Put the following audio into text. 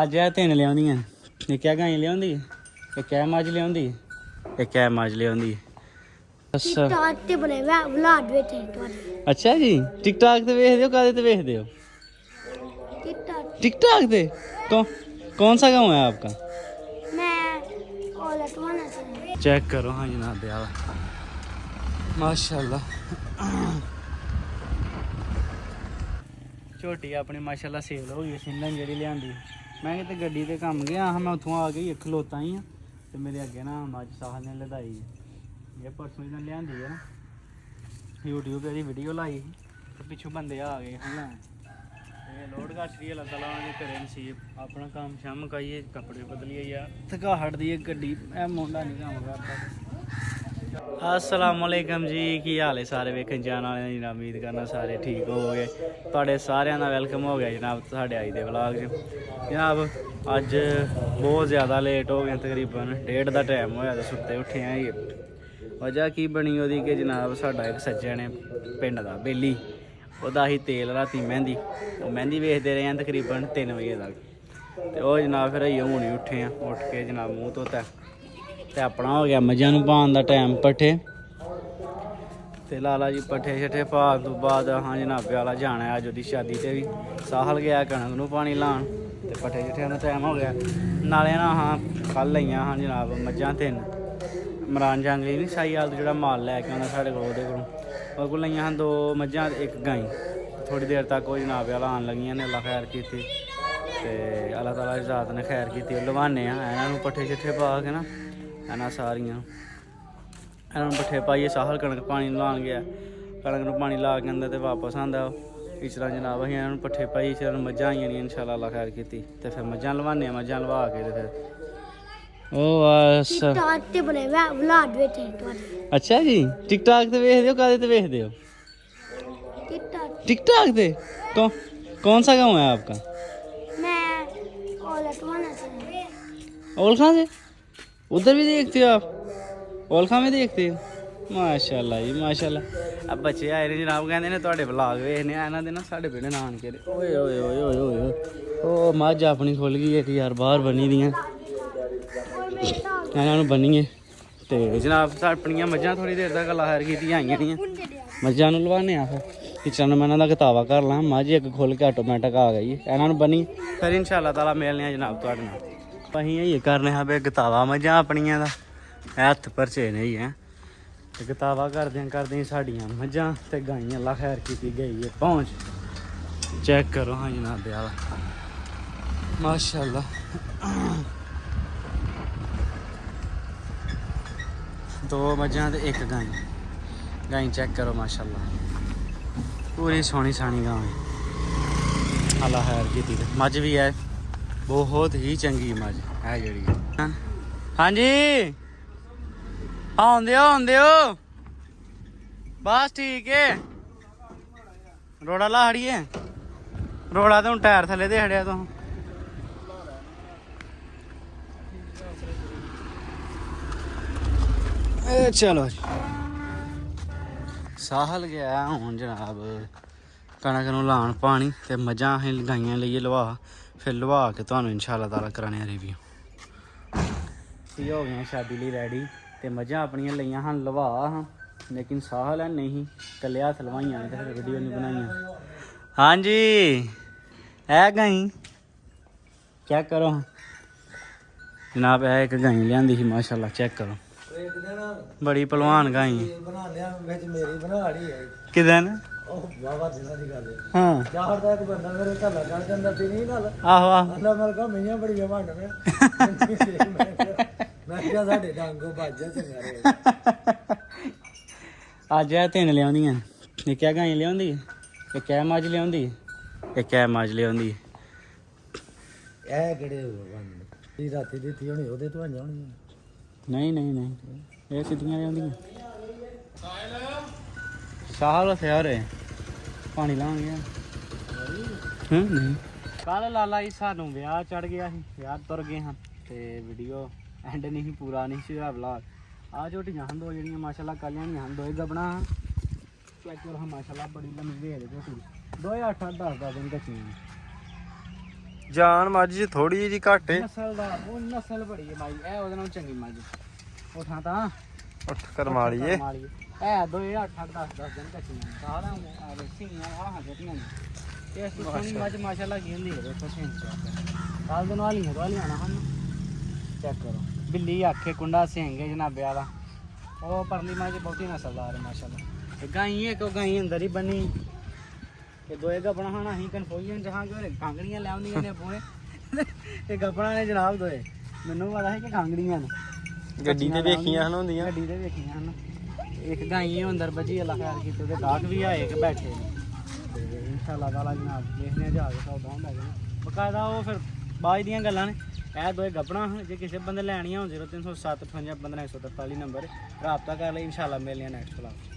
ਅੱਜ ਇਹ ਤਿੰਨ ਲਿਆਉਂਦੀਆਂ ਇੱਕ ਇਹ ਗਾਂ ਲਿਆਉਂਦੀ ਇੱਕ ਇਹ ਮੱਝ ਲਿਆਉਂਦੀ ਇੱਕ ਇਹ ਮੱਝ ਲਿਆਉਂਦੀ। ਅੱਛਾ ਟਿਕਟੌਕ ਤੇ ਬਣੇ ਵਲੌਗ ਵਿੱਚ ਤੁਹਾਡੇ। ਅੱਛਾ ਜੀ ਟਿਕਟੌਕ ਤੇ ਵੇਖਦੇ ਹੋ ਕਾਹਦੇ ਤੇ ਵੇਖਦੇ हो टिकटॉक पे कौन सा गाँव है आपका? मैं ओलटवाना से। चेक करो हाँ जनाब यार माशाल्लाह झोटी अपनी माशाल्लाह सेल हो गई सिंधन जी लियांदी। मैं कितने गड्डी ते कम गया हाँ मैं उतों आ गई खलोता ही हाँ तो मेरे अगे ना मझ साहब ने लदाई ये परसों दिन लियांदी है ना यूट्यूब पर वीडियो लाई तो पिछों बंदे आ गए हाँ लोड कर छड़ी अल्लाह ताला ने करे नसीब अपना काम शाम मुकाइए कपड़े बदलिए यार थकाहट दी गड्डी मुंडा नहीं काम करता। अस्सलाम वालेकुम जी की हाल है सारे वेखन जाने वाले जनाब उम्मीद करना सारे ठीक हो गए तुहाडे सारियां दा वेलकम हो गया जनाब साढ़े अज दे व्लॉग च। जनाब अज बहुत ज़्यादा लेट हो गए तकरीबन 1:30 का टाइम होया तो सुत्ते उठे हैं ये वजह की बनी ओहदी कि जनाब साडा एक सज्जन है पिंड दा बेली ਉਹਦਾ ਹੀ ਤੇਲ ਰਾਤੀ ਮਹਿੰਦੀ ਉਹ ਮਹਿੰਦੀ ਵੇਖਦੇ ਰਹੇ ਹਾਂ ਤਕਰੀਬਨ 3 ਵਜੇ ਤੱਕ ਤੇ ਉਹ ਜਨਾਬ ਫਿਰ ਅਸੀਂ ਹੁਣ ਹੀ ਉੱਠੇ ਆ ਉੱਠ ਕੇ ਜਨਾਬ ਮੂੰਹ ਧੋਤਾ ਤੇ ਆਪਣਾ ਹੋ ਗਿਆ ਮੱਝਾਂ ਨੂੰ ਪਾਉਣ ਦਾ ਟਾਈਮ ਪੱਠੇ ਤੇ ਲਾਲਾ ਜੀ ਪੱਠੇ ਛੱਠੇ ਪਾ ਤੋਂ ਬਾਅਦ ਹਾਂ ਜਨਾਬੇ ਵਾਲਾ ਜਾਣਾ ਅੱਜ ਉਹਦੀ ਸ਼ਾਦੀ ਤੇ ਵੀ ਸਾਹਲ ਗਿਆ ਕਣਕ ਨੂੰ ਪਾਣੀ ਲਾਉਣ ਤੇ ਪੱਠੇ ਛੱਠਿਆਂ ਦਾ ਟਾਈਮ ਹੋ ਗਿਆ ਨਾਲੇ ਨਾ ਹਾਂ ਕੱਲ ਲਈਆਂ ਹਾਂ ਜਨਾਬ ਮੱਝਾਂ 3 ਇਮਰਾਨ ਜੰਗਲੀ ਨਹੀਂ ਸਾਈਵਾਲ ਤੋਂ ਜਿਹੜਾ ਮਾਲ ਲੈ ਕੇ ਆਉਂਦਾ ਸਾਡੇ ਕੋਲ ਉਹਦੇ ਕੋਲੋਂ और को लिया 2 मझां एक गाई थोड़ी देर तक वो जनाबे वाला आन लगियां ने अल्लाह खैर की ते अल्लाह ताला की ज़ात ने खैर की लवाने इन्हों पट्ठे छट्ठे पा के ना इन्हों सारियां इन्हों पट्ठे पाइए साहल कणक पानी लान गया कणक में पानी ला के अंदर तो वापस आंदा इस तरह जनाब अं इन्होंने पट्ठे पाई इस मझां आईयां नहीं इंशाअल्लाह अल्लाह खैर की तो फिर मझां लवाने मझां लवा के तो फिर टिकटॉक ते बने वलॉग ਵਿੱਚ ਤੁਹਾਡੇ। अच्छा जी टिकटॉक ते वेखदे हो कादे ते वेखदे हो? टिकटॉक पे कौन सा गाँव है आपका? मैं ओलटवाना से। ओलखा से उधर भी देखते हो आप ओलखा में देखते हो माशाल्लाह जी माशाल्लाह। अब बच्चे आए ने जनाब कहते ने तुहाडे व्लॉग वेखने इन्हां दे ना साडे पिंड नानके दे ओए ओए ओए ओए ओए ओ मझ अपनी खुल गई एक यार बाहर बनी दियां इन्हों बनीए तो जनाब अपनिया मझां थोड़ी देर तक अल्लाह खैर की आईयां नहीं मझां लवाने फिर किचन में इन्हों का गतावा कर ला मझ एक खुल के ऑटोमैटिक आ गई इन्हों बनी फिर इंशाअल्लाह ताला मिलने जनाब तुहाडे नाल असीं ये करने हा भी गतावा मझां अपनिया दा हत्थ भरचे नहीं है तो गतावा करदे साडियां मझां ते गाइयां अल्लाह खैर की गई है पहुँच चेक करो हाँ जनाब यार माशाअल्लाह 2 मझां ते 1 गाई चेक करो माशाल्लाह पूरी सोहनी सानी गां है अल्लाह खैर की मझ भी है बहुत ही चंगी मझ है जी। हाँ जी आंदे हो बस ठीक है रोड़ा ला खड़िए रोड़ा तो हूँ टायर थले दे खड़िया तुम चलो साहल गया हूँ जनाब कणक नूं लाण पानी ते मझां असीं गाइयां लईए लवा फिर लवा के तुहानूं इंशाअल्लाह ताला कराने रिव्यू हो गए शादी लई रेडी ते मझां अपनियां लईयां हन लवा हाँ लेकिन साहल है नहीं कल्ले हत्थ लवाइयां ते फिर वीडियो नहीं बनाइयां। हाँ जी है गाई चेक करो जनाब है एक गाई लियांदी सी माशाअल्लाह चेक करो बड़ी पहलवान गाई किदन हाँ आहो अज है 3 लिया एक गाई लिया एक मझ लिया एक मझ लिया नहीं नहीं नहीं ये सीधियां लिया साहल थे यार पानी लान गया नहीं कल लाला जी सानू ब्याह चढ़ गया ब्याह तुर गए हाँ तो वीडियो एंड नहीं पूरा नहीं होया व्लॉग आ झोटियां हैं 2 जड़ियां माशाल्लाह कल हैं 2 गबना चेक करो माशाल्लाह बड़ी लम्बी भेड़ झोटी 2 8 10 दिन कच्चियां ਜਾਨ ਮੱਝ ਚ ਥੋੜੀ ਜਿਹੀ ਘੱਟ ਏ। ਨਸਲ ਦਾ ਉਹ ਨਸਲ ਬੜੀ ਹੈ ਮਾਈ, ਇਹ ਉਹਦੇ ਨਾਲ ਚੰਗੀ ਮੱਝ ਉਠਾਂ ਤਾਂ ਉੱਠ ਕਰਮਾ ਲਈਏ। ਇਹ ਦੋ 8-8 10 ਦਿਨ ਕੱਚੀਆਂ ਸਾਰਾ ਆ ਰਸੀਆਂ ਆਹ ਜਿਹੜੀਆਂ ਨੇ ਇਸ ਤੋਂ ਸੋਹਣੀ ਮੱਝ ਮਾਸ਼ਾਅੱਲਾ ਕੀ ਹੁੰਦੀ ਹੈ ਦੇਖੋ ਸਿੰਚ ਕੱਲ ਦਿਨ ਵਾਲੀਆਂ ਹਨ ਚੈੱਕ ਕਰੋ। ਬਿੱਲੀ ਆਖੇ ਕੁੰਡਾ ਸਿੰਘ ਹੈ ਜਨਾਬੇ ਵਾਲਾ। ਉਹ ਪਰਲੀ ਮੱਝ ਬਹੁਤੀ ਨਸਲਦਾਰ ਹੈ ਮਾਸ਼ਾਅੱਲਾ। ਤੇ ਗਾਈ ਹੈ ਕੋ ਗਾਈ ਅੰਦਰ ਹੀ ਬੰਨੀ ਤੇ ਦੋਏ ਗੱਪਣਾ ਹਣਾ ਅਸੀਂ ਕਨਫਿਊਜ਼ਨ ਜਹਾਂ ਕਿ ਕਾਂਗੜੀਆਂ ਲਿਆਉਂਦੀਆਂ ਨੇ ਪੂਰੇ ਤੇ ਗੱਪਣਾ ਨੇ ਜਨਾਬ ਦੋਏ ਮੈਨੂੰ ਪਤਾ ਹੈ ਕਿ ਕਾਂਗੜੀਆਂ ਨੇ ਗੱਡੀ ਤੇ ਵੇਖੀਆਂ ਹਨ ਹੁੰਦੀਆਂ। ਗੱਡੀ ਤੇ ਵੇਖੀਆਂ ਹਨ। ਇੱਕ ਗਾਈ ਹੈ ਅੰਦਰ ਬੱਜੀ ਅੱਲਾ ਖੈਰ ਕੀਤੇ ਤੇ ਗਾਹਕ ਵੀ ਆਏ ਕਿ ਬੈਠੇ ਤੇ ਇਨਸ਼ਾਅੱਲਾ ਤਾਲਾ ਜਨਾਬ ਦੇਖਦੇ ਆ ਜਾ ਕੇ ਸੌਦਾ ਹੁੰਦਾ ਕਿ ਬਕਾਇਦਾ ਉਹ ਫਿਰ ਬਾਅਦ ਦੀਆਂ ਗੱਲਾਂ ਨੇ। ਇਹ ਦੋਏ ਗੱਪਣਾ ਜੇ ਕਿਸੇ ਬੰਦੇ ਲੈਣੀਆਂ ਹੋਣ 0307 55 15 143 ਨੰਬਰ ਰਾਬਤਾ ਕਰ ਲਈ। ਇਨਸ਼ਾਅੱਲਾ ਮਿਲਨੇ ਨੈਕਸਟ ਵਲੌਗ।